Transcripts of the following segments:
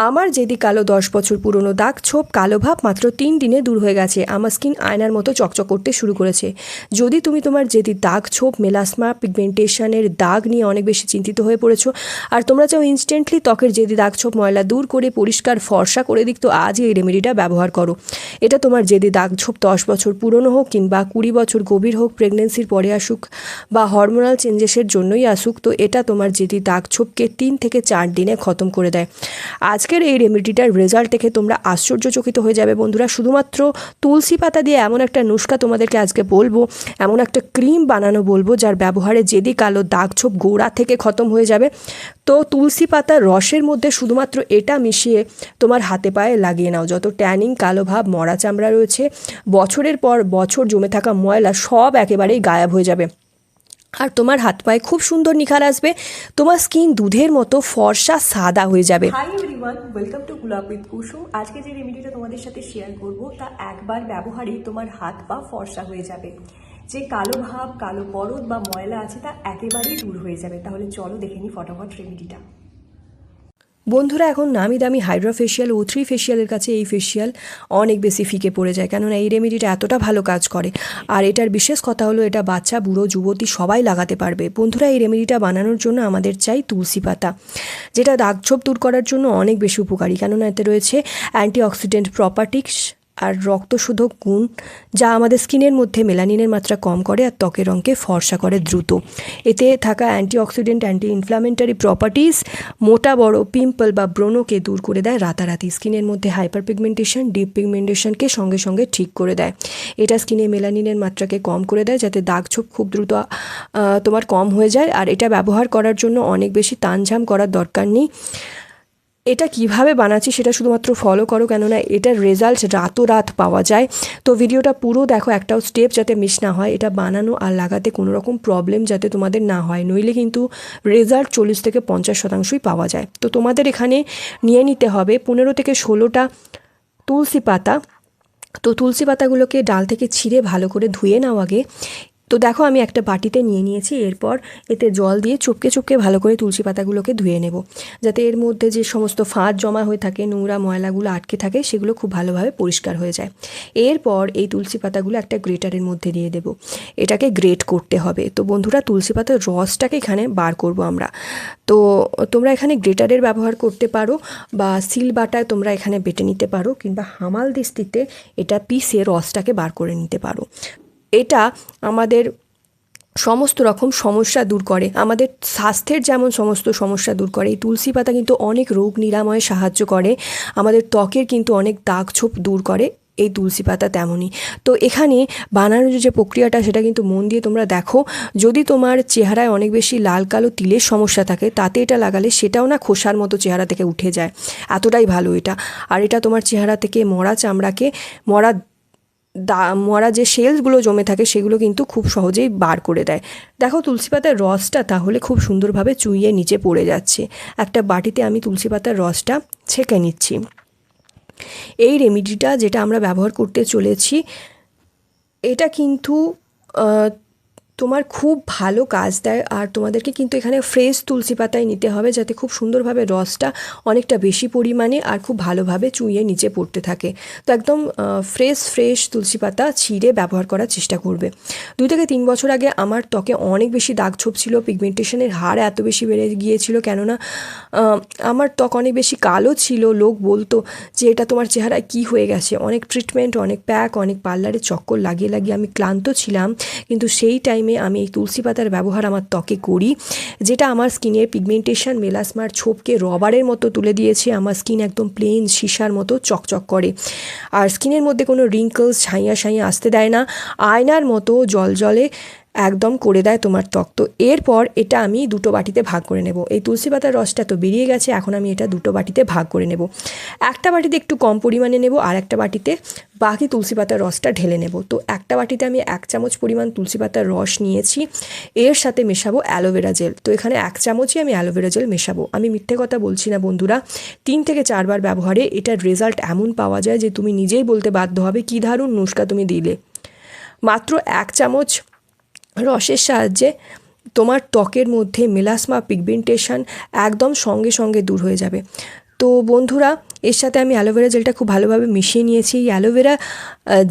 আমার যেদি কালো 10 বছর পুরনো দাগ ছোপ কালো ভাব মাত্র 3 দিনে দূর হয়ে গেছে। আমার স্কিন আয়নার মতো চকচক করতে শুরু করেছে। যদি তুমি তোমার যেদি দাগ ছোপ মেলাসমা পিগমেন্টেশনের দাগ নিয়ে অনেক বেশি চিন্তিত হয়ে পড়েছো আর তোমরা চাও ইনস্ট্যান্টলি ত্বকের যেদি দাগ ছোপ ময়লা দূর করে পরিষ্কার ফর্সা করে দিক, তো আজই এই রেমেডিটা ব্যবহার করো। এটা তোমার যেদি দাগ ছোপ 10 বছর পুরনো হোক কিংবা 20 বছর গভীর হোক, প্রেগনেন্সির পরে আসুক বা হরমোনাল চেঞ্জেসের জন্যই আসুক, তো এটা তোমার যেদি দাগ ছোপকে 3 থেকে 4 দিনে খতম করে দেয়। আজকের এই রেমেডিটার রেজাল্ট দেখে তোমরা আশ্চর্যচকিত হয়ে যাবে বন্ধুরা। শুধুমাত্র তুলসী পাতা দিয়ে এমন একটা নুস্খা তোমাদেরকে আজকে বলবো, এমন একটা ক্রিম বানানো বলবো যার ব্যবহারে যেদি কালো দাগ ছোপ গোড়া থেকে খতম হয়ে যাবে। তো তুলসী পাতার রসের মধ্যে শুধুমাত্র এটা মিশিয়ে তোমার হাতে পায়ে লাগিয়ে নাও। যত ট্যানিং, কালো ভাব, মরা চামড়া রয়েছে, বছরের পর বছর জমে থাকা ময়লা সব একেবারেই গায়েব হয়ে যাবে আর তোমার হাত পায়ে খুব সুন্দর নিখার আসবে। তোমার স্কিন দুধের মতো ফর্সা সাদা হয়ে যাবে। Hi everyone, welcome to Gulab with Kusum. আজকে যে রেমেডিটা তোমাদের সাথে শেয়ার করব তা একবার ব্যবহারেই তোমার হাত পা ফর্সা হয়ে যাবে। যে কালো ভাব, কালো পরত বা ময়লা আছে তা একেবারেই দূর হয়ে যাবে। তাহলে চলো দেখে নিই ফটাফট রেমেডিটা। বন্ধুরা, এখন নামি দামি হাইড্রা ফেশিয়াল ও 3 ফেশিয়ালের কাছে এই ফেশিয়াল অনেক বেশি ফিকে পড়ে যায়, কেননা এই রেমেডিটা এতটা ভালো কাজ করে। আর এটার বিশেষ কথা হলো এটা বাচ্চা, বুড়ো, যুবতী সবাই লাগাতে পারবে। বন্ধুরা, এই রেমেডিটা বানানোর জন্য আমাদের চাই তুলসী পাতা, যেটা দাগছোপ দূর করার জন্য অনেক বেশি উপকারী, কেননা এতে রয়েছে অ্যান্টিঅক্সিডেন্ট প্রপার্টিস আর রক্তশোধক গুণ, যা আমাদের স্কিনের মধ্যে মেলানিনের মাত্রা কম করে আর ত্বকের রঙকে ফর্সা করে দ্রুত। এতে থাকা অ্যান্টিঅক্সিডেন্ট, অ্যান্টি ইনফ্লামেটরি প্রপার্টিস মোটা বড় পিম্পল বা ব্রণকে দূর করে দেয় রাতারাতি। স্কিনের মধ্যে হাইপার পিগমেন্টেশন, ডিপ পিগমেন্টেশনকে সঙ্গে সঙ্গে ঠিক করে দেয়। এটা স্কিনে মেলানিনের মাত্রাকে কম করে দেয়, যাতে দাগ ছোপ খুব দ্রুত তোমার কম হয়ে যায়। আর এটা ব্যবহার করার জন্য অনেক বেশি তামঝাম করার দরকার নেই। এটা কিভাবে বানাচ্ছি সেটা শুধুমাত্র ফলো করো, কেননা এটার রেজাল্ট রাতোরাত পাওয়া যায়। তো ভিডিওটা পুরো দেখো, একটাও স্টেপ যাতে মিস না হয়। এটা বানানো আর লাগাতে কোনো রকম প্রবলেম যাতে তোমাদের না হয়, নইলে কিন্তু রেজাল্ট 40 থেকে 50% পাওয়া যায়। তো তোমাদের এখানে নিয়ে নিতে হবে 15 থেকে 16টা তুলসী পাতা। তো তুলসী পাতাগুলোকে ডাল থেকে ছিঁড়ে ভালো করে ধুয়ে নাও আগে। তো দেখো, আমি একটা বাটিতে নিয়ে নিয়েছি। এরপর এতে জল দিয়ে চুপকে চুপকে ভালো করে তুলসী পাতাগুলোকে ধুয়ে নেব, যাতে এর মধ্যে যে সমস্ত ফাঁদ জমা হয়ে থাকে, নোংরা ময়লাগুলো আটকে থাকে, সেগুলো খুব ভালোভাবে পরিষ্কার হয়ে যায়। এরপর এই তুলসী পাতাগুলো একটা গ্রেটারের মধ্যে দিয়ে দেব। এটাকে গ্রেট করতে হবে। তো বন্ধুরা, তুলসী পাতার রসটাকে এখানে বার করব আমরা। তো তোমরা এখানে গ্রেটারের ব্যবহার করতে পারো বা সিল বাটায় তোমরা এখানে বেটে নিতে পারো, কিংবা হামাল দিস্তিতে এটা পিষে রসটাকে বার করে নিতে পারো। এটা আমাদের সমস্ত রকম সমস্যা দূর করে, আমাদের স্বাস্থ্যের যেমন সমস্ত সমস্যা দূর করে, এই তুলসী পাতা কিন্তু অনেক রোগ নিরাময়ে সাহায্য করে। আমাদের ত্বকের কিন্তু অনেক দাগ ছোপ দূর করে এই তুলসী পাতা তেমনই। তো এখানে বানানোর যে প্রক্রিয়াটা সেটা কিন্তু মন দিয়ে তোমরা দেখো। যদি তোমার চেহারায় অনেক বেশি লাল কালো তিলের সমস্যা থাকে, তাতে এটা লাগালে সেটাও না খোসার মতো চেহারা থেকে উঠে যায়, এতটাই ভালো এটা। আর এটা তোমার চেহারা থেকে মরা চামড়াকে, মরা যে সেলসগুলো জমে থাকে সেগুলো কিন্তু খুব সহজেই বার করে দেয়। দেখো, তুলসী পাতার রসটা তাহলে খুব সুন্দরভাবে চুইয়ে নিচে পড়ে যাচ্ছে। একটা বাটিতে আমি তুলসী পাতার রসটা ছেঁকে নিচ্ছি। এই রেমেডিটা যেটা আমরা ব্যবহার করতে চলেছি, এটা কিন্তু তোমার খুব ভালো কাজ দেয়। আর তোমাদেরকে কিন্তু এখানে ফ্রেশ তুলসী পাতায় নিতে হবে, যাতে খুব সুন্দরভাবে রসটা অনেকটা বেশি পরিমাণে আর খুব ভালোভাবে চুইয়ে নিচে পড়তে থাকে। তো একদম ফ্রেশ তুলসী পাতা ছিঁড়ে ব্যবহার করার চেষ্টা করবে। 2 থেকে 3 বছর আগে আমার ত্বকে অনেক বেশি দাগ ছোপ ছিল, পিগমেন্টেশনের হার এত বেশি বেড়ে গিয়েছিল, কেননা আমার ত্বক অনেক বেশি কালো ছিল। লোক বলতো যে এটা তোমার চেহারায় কী হয়ে গেছে। অনেক ট্রিটমেন্ট, অনেক প্যাক, অনেক পার্লারের চক্কর লাগিয়ে আমি ক্লান্ত ছিলাম। কিন্তু সেই টাইমে আমি এই তুলসী পাতার ব্যবহার আমার ত্বকে করি, যেটা আমার স্কিনের পিগমেন্টেশন, মেলাসমার ছোপকে রবারের মতো তুলে দিয়েছে। আমার স্কিন একদম প্লেন সীসার মতো চকচক করে, আর স্কিনের মধ্যে কোনো রিঙ্কলস, ছাইয়া আসতে দেয় না। আয়নার মতো জলজলে একদম করে দেয় তোমার ত্বক। তো এরপর এটা আমি 2টো বাটিতে ভাগ করে নেব। এই তুলসী পাতার রসটা তো বেরিয়ে গেছে, এখন আমি এটা 2টো বাটিতে ভাগ করে নেব। একটা বাটিতে একটু কম পরিমাণে নেব, আর একটা বাটিতে বাকি তুলসী পাতার রসটা ঢেলে নেব। তো একটা বাটিতে আমি 1 চামচ পরিমাণ তুলসী পাতার রস নিয়েছি, এর সাথে মেশাবো অ্যালোভেরা জেল। তো এখানে 1 চামচই আমি অ্যালোভেরা জেল মেশাবো। আমি মিথ্যে কথা বলছি না বন্ধুরা, 3 থেকে 4 বার ব্যবহারে এটার রেজাল্ট এমন পাওয়া যায় যে তুমি নিজেই বলতে বাধ্য হবে কী দারুণ নুস্খা তুমি দিলে। মাত্র 1 চামচ রসের সাহায্যে তোমার ত্বকের মধ্যে মেলাসমা পিগমেন্টেশন একদম সঙ্গে সঙ্গে দূর হয়ে যাবে। তো বন্ধুরা, এর সাথে আমি অ্যালোভেরা জেলটা খুব ভালোভাবে মিশিয়ে নিয়েছি। এই অ্যালোভেরা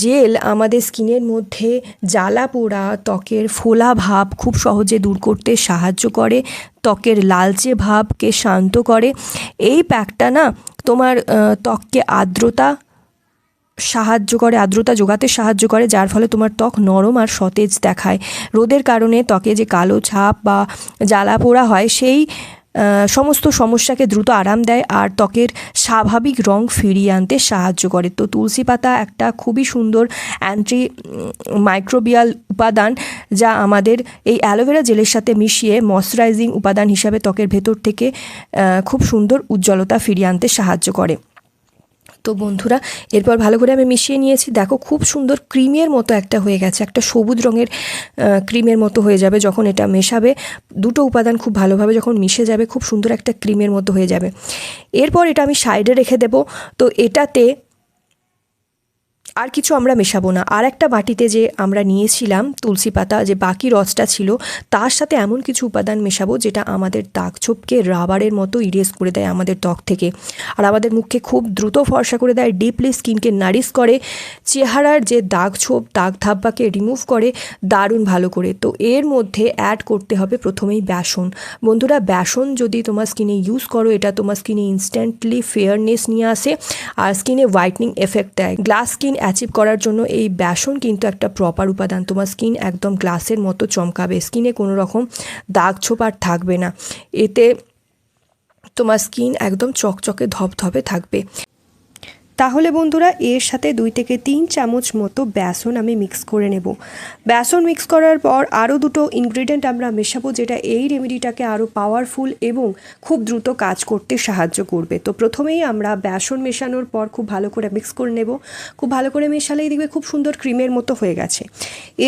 জেল আমাদের স্কিনের মধ্যে জ্বালা পোড়া, ত্বকের ফোলা ভাব খুব সহজে দূর করতে সাহায্য করে, ত্বকের লালচে ভাবকে শান্ত করে। এই প্যাকটা না তোমার ত্বককে আর্দ্রতা যোগাতে সাহায্য করে, যার ফলে তোমার ত্বক নরম আর সতেজ দেখায়। রোদের কারণে ত্বকে যে কালো ছাপ বা জ্বালা পোড়া হয় সেই সমস্ত সমস্যাকে দ্রুত আরাম দেয় আর ত্বকের স্বাভাবিক রং ফিরিয়ে আনতে সাহায্য করে। তো তুলসী পাতা একটা খুবই সুন্দর অ্যান্টি মাইক্রোবিয়াল উপাদান, যা আমাদের এই অ্যালোভেরা জেলের সাথে মিশিয়ে ময়শ্চারাইজিং উপাদান হিসাবে ত্বকের ভেতর থেকে খুব সুন্দর উজ্জ্বলতা ফিরিয়ে আনতে সাহায্য করে। তো বন্ধুরা, এরপর ভালো করে আমি মিশিয়ে নিয়েছি। দেখো খুব সুন্দর ক্রিমের মতো একটা হয়ে গেছে, একটা সবুজ রঙের ক্রিমের মতো হয়ে যাবে যখন এটা মেশাবে। দুটো উপাদান খুব ভালোভাবে যখন মিশে যাবে খুব সুন্দর একটা ক্রিমের মতো হয়ে যাবে। এরপর এটা আমি সাইডে রেখে দেব। তো এটাতে আর কিছু আমরা মেশাবো না। আর একটা বাটিতে যে আমরা নিয়েছিলাম তুলসী পাতা, যে বাকি রসটা ছিল, তার সাথে এমন কিছু উপাদান মেশাবো যেটা আমাদের দাগ ছোপকে রাবারের মতো ইরেজ করে দেয় আমাদের ত্বক থেকে, আর আমাদের মুখকে খুব দ্রুত ফর্সা করে দেয়, ডিপলি স্কিনকে নারিশ করে, চেহারার যে দাগ ছোপ দাগ ধাব্বাকে রিমুভ করে দারুণ ভালো করে। তো এর মধ্যে অ্যাড করতে হবে প্রথমেই বেসন। বন্ধুরা, বেসন যদি তোমার স্কিনে ইউজ করো, এটা তোমার স্কিনে ইনস্ট্যান্টলি ফেয়ারনেস নিয়ে আসে আর স্কিনে হোয়াইটনিং এফেক্ট দেয়। গ্লাস স্কিন অ্যাচিভ করার জন্য এই বেসন কিন্তু একটা প্রপার উপাদান। তোমার স্কিন একদম গ্লাসের মতো চমকাবে, স্কিনে কোনো রকম দাগ ছোপ আর থাকবে না, এতে তোমার স্কিন একদম চকচকে ধপধপে থাকবে। তাহলে বন্ধুরা, এর সাথে 2 থেকে 3 চামচ মতো বেসন আমি মিক্স করে নেব। বেসন মিক্স করার পর আরও দুটো ইনগ্রিডিয়েন্ট আমরা মেশাবো, যেটা এই রেমেডিটাকে আরও পাওয়ারফুল এবং খুব দ্রুত কাজ করতে সাহায্য করবে। তো প্রথমেই আমরা বেসন মেশানোর পর খুব ভালো করে মিক্স করে নেব। খুব ভালো করে মেশালেই দেখবে খুব সুন্দর ক্রিমের মতো হয়ে গেছে।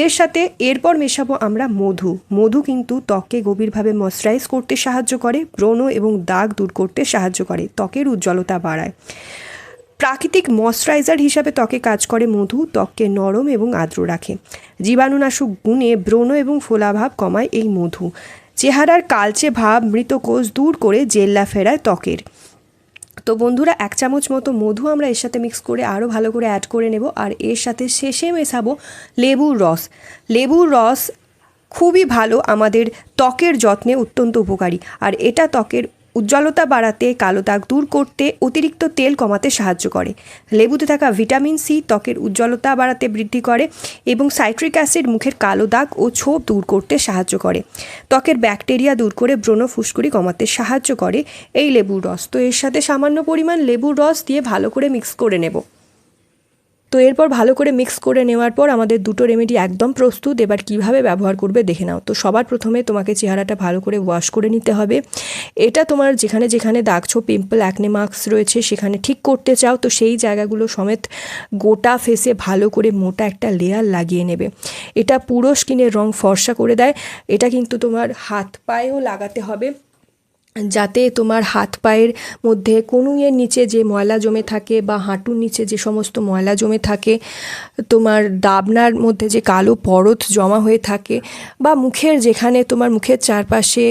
এর সাথে এরপর মেশাবো আমরা মধু। মধু কিন্তু ত্বককে গভীরভাবে ময়শ্চারাইজ করতে সাহায্য করে, ব্রণ এবং দাগ দূর করতে সাহায্য করে, ত্বকের উজ্জ্বলতা বাড়ায়। প্রাকৃতিক ময়শ্চারাইজার হিসাবে ত্বকে কাজ করে মধু, ত্বককে নরম এবং আর্দ্র রাখে। জীবাণুনাশক গুণে ব্রণ এবং ফোলাভাব কমায় এই মধু। চেহারার কালচে ভাব, মৃত কোষ দূর করে জেল্লা ফেরায় ত্বকের। তো বন্ধুরা, 1 চামচ মতো মধু আমরা এর সাথে মিক্স করে আরও ভালো করে অ্যাড করে নেব। আর এর সাথে শেষে মেশাবো লেবুর রস। লেবুর রস খুবই ভালো, আমাদের ত্বকের যত্নে অত্যন্ত উপকারী, আর এটা ত্বকের উজ্জ্বলতা বাড়াতে, কালো দাগ দূর করতে, অতিরিক্ত তেল কমাতে সাহায্য করে। লেবুতে থাকা ভিটামিন সি ত্বকের উজ্জ্বলতা বাড়াতে বৃদ্ধি করে এবং সাইট্রিক অ্যাসিড মুখের কালো দাগ ও ছোপ দূর করতে সাহায্য করে। ত্বকের ব্যাকটেরিয়া দূর করে ব্রণ ফুসকুড়ি কমাতে সাহায্য করে এই লেবুর রস। তো এর সাথে সামান্য পরিমাণ লেবুর রস দিয়ে ভালো করে মিক্স করে নেব। তো এরপর ভালো করে মিক্স করে নেওয়ার পর আমাদের দুটো রেমেডি একদম প্রস্তুত। এবার কিভাবে ব্যবহার করবে দেখে নাও। তো সবার প্রথমে তোমাকে চেহারাটা ভালো করে ওয়াশ করে নিতে হবে। এটা তোমার যেখানে যেখানে দাগ ছোপ, পিম্পল, অ্যাকনে মার্কস রয়েছে সেখানে ঠিক করতে চাও, তো সেই জায়গাগুলো সমেত গোটা ফেসে ভালো করে মোটা একটা লেয়ার লাগিয়ে নেবে। এটা পুরো স্কিনের রং ফর্সা করে দেয়। এটা কিন্তু তোমার হাত পায়েও লাগাতে হবে, যাতে তোমার হাত পায়ের মধ্যে কনুইয়ের নিচে যে ময়লা জমে থাকে বা হাঁটুর নিচে যে সমস্ত ময়লা জমে থাকে, তোমার দাবনার মধ্যে যে কালো পরত জমা হয়ে থাকে, বা মুখের যেখানে তোমার মুখের চারপাশে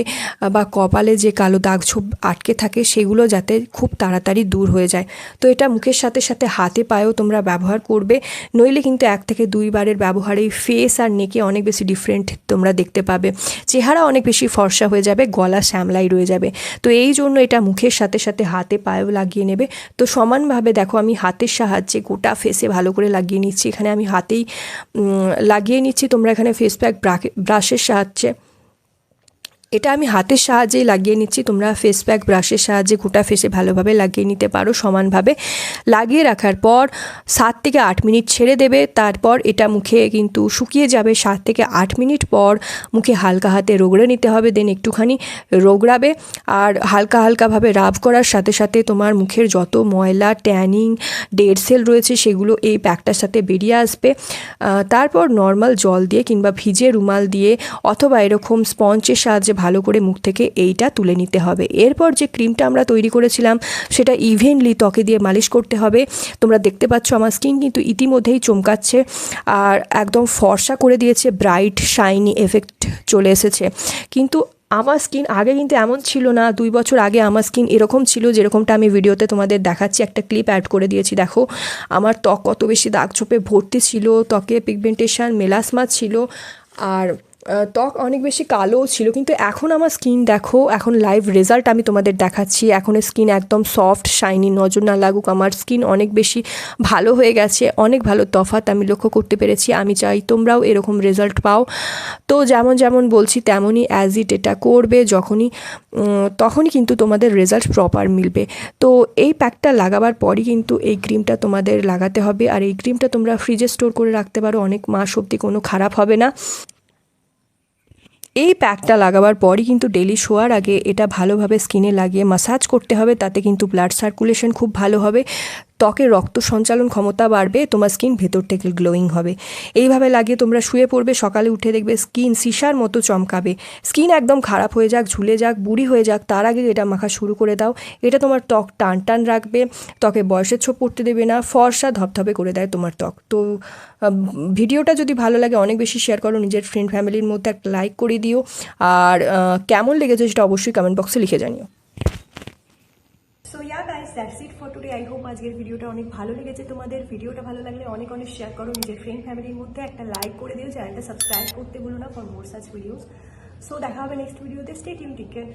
বা কপালে যে কালো দাগ ছোপ আটকে থাকে, সেগুলো যাতে খুব তাড়াতাড়ি দূর হয়ে যায়। তো এটা মুখের সাথে সাথে হাতে পায়েও তোমরা ব্যবহার করবে, নইলে কিন্তু 1 থেকে 2 বারের ব্যবহারেই ফেস আর নেকে অনেক বেশি ডিফারেন্ট তোমরা দেখতে পাবে। চেহারা অনেক বেশি ফর্সা হয়ে যাবে, গলা শ্যামলাই রয়ে যাবে। তো এই জন্য এটা মুখের সাথে সাথে হাতে পায়েও লাগিয়ে নেবে। তো সমানভাবে দেখো আমি হাতের সাহায্যে গোটা ফেসে ভালো করে লাগিয়ে নিচ্ছি। এখানে আমি হাতেই লাগিয়ে নিচ্ছি, তোমরা এখানে ফেস প্যাক ব্রাশের সাহায্যে, এটা আমি হাতের সাহায্যেই লাগিয়ে নিচ্ছি। তোমরা ফেস প্যাক ব্রাশের সাহায্যে গোটা ফেসে ভালোভাবে লাগিয়ে নিতে পারো। সমানভাবে লাগিয়ে রাখার পর 7 থেকে 8 মিনিট ছেড়ে দেবে। তারপর এটা মুখে কিন্তু শুকিয়ে যাবে। 7 থেকে 8 মিনিট পর মুখে হালকা হাতে রগড়ে নিতে হবে, দেন একটুখানি রগড়াবে। আর হালকা হালকাভাবে রাব করার সাথে সাথে তোমার মুখের যত ময়লা, ট্যানিং, ডেড সেল রয়েছে সেগুলো এই প্যাকটার সাথে বেরিয়ে আসবে। তারপর নর্মাল জল দিয়ে কিংবা ভিজে রুমাল দিয়ে অথবা এরকম স্পঞ্জের সাহায্যে ভালো করে মুখ থেকে এইটা তুলে নিতে হবে। এরপর যে ক্রিমটা আমরা তৈরি করেছিলাম সেটা ইভেনলি ত্বকে দিয়ে মালিশ করতে হবে। তোমরা দেখতে পাচ্ছ আমার স্কিন কিন্তু ইতিমধ্যেই চমকাচ্ছে আর একদম ফর্সা করে দিয়েছে, ব্রাইট শাইনি এফেক্ট চলে এসেছে। কিন্তু আমার স্কিন আগে কিন্তু এমন ছিল না, 2 বছর আগে আমার স্কিন এরকম ছিল যেরকমটা আমি ভিডিওতে তোমাদের দেখাচ্ছি, একটা ক্লিপ অ্যাড করে দিয়েছি। দেখো আমার ত্বক কত বেশি দাগ ছোপে ভর্তি ছিল, ত্বকে পিগমেন্টেশন মেলাসমা ছিল, আর ত্বক অনেক বেশি কালোও ছিল। কিন্তু এখন আমার স্কিন দেখো, এখন লাইভ রেজাল্ট আমি তোমাদের দেখাচ্ছি। এখন স্কিন একদম সফট শাইনি, নজর না লাগুক, আমার স্কিন অনেক বেশি ভালো হয়ে গেছে, অনেক ভালো তফাৎ আমি লক্ষ্য করতে পেরেছি। আমি চাই তোমরাও এরকম রেজাল্ট পাও। তো যেমন যেমন বলছি তেমনই অ্যাজ ইট এটা করবে তখনই কিন্তু তোমাদের রেজাল্ট প্রপার মিলবে। তো এই প্যাকটা লাগাবার পরই কিন্তু এই ক্রিমটা তোমাদের লাগাতে হবে, আর এই ক্রিমটা তোমরা ফ্রিজে স্টোর করে রাখতে পারো, অনেক মাস অবধি কোনো খারাপ হবে না। এই প্যাকটা লাগাবার পরই কিন্তু ডেলি শোয়ার আগে এটা ভালোভাবে স্কিনে লাগিয়ে মাসাজ করতে হবে, তাতে কিন্তু ব্লাড সার্কুলেশন খুব ভালো হবে, ত্বকের রক্ত সঞ্চালন ক্ষমতা বাড়বে, তোমার স্কিন ভেতর থেকে গ্লোয়িং হবে। এইভাবে লাগিয়ে তোমরা শুয়ে পড়বে, সকালে উঠে দেখবে স্কিন সিসার মতো চমকাবে। স্কিন একদম খারাপ হয়ে যাক, ঝুলে যাক, বুড়ি হয়ে যাক, তার আগে এটা মাখা শুরু করে দাও। এটা তোমার ত্বক টান টান রাখবে, ত্বকে বয়সের ছোপ পড়তে দেবে না, ফর্সা ধপধপে করে দেয় তোমার ত্বক। তো ভিডিওটা যদি ভালো লাগে অনেক বেশি শেয়ার করো, নিজের ফ্রেন্ড ফ্যামিলির মধ্যে একটা লাইক করে দিও, আর কেমন লেগেছে সেটা অবশ্যই কমেন্ট বক্সে লিখে জানিও। So yeah guys, that's it for today. I hope আজকের ভিডিওটা অনেক ভালো লেগেছে তোমাদের। ভিডিওটা ভালো লাগলে অনেক অনেক শেয়ার করো, নিজের ফ্রেন্ড ফ্যামিলির মধ্যে একটা লাইক করে দিও, চ্যানেলটা সাবস্ক্রাইব করতে ভুলো না for more such videos. So দেখা হবে নেক্সট ভিডিওতে। Stay tune, take care.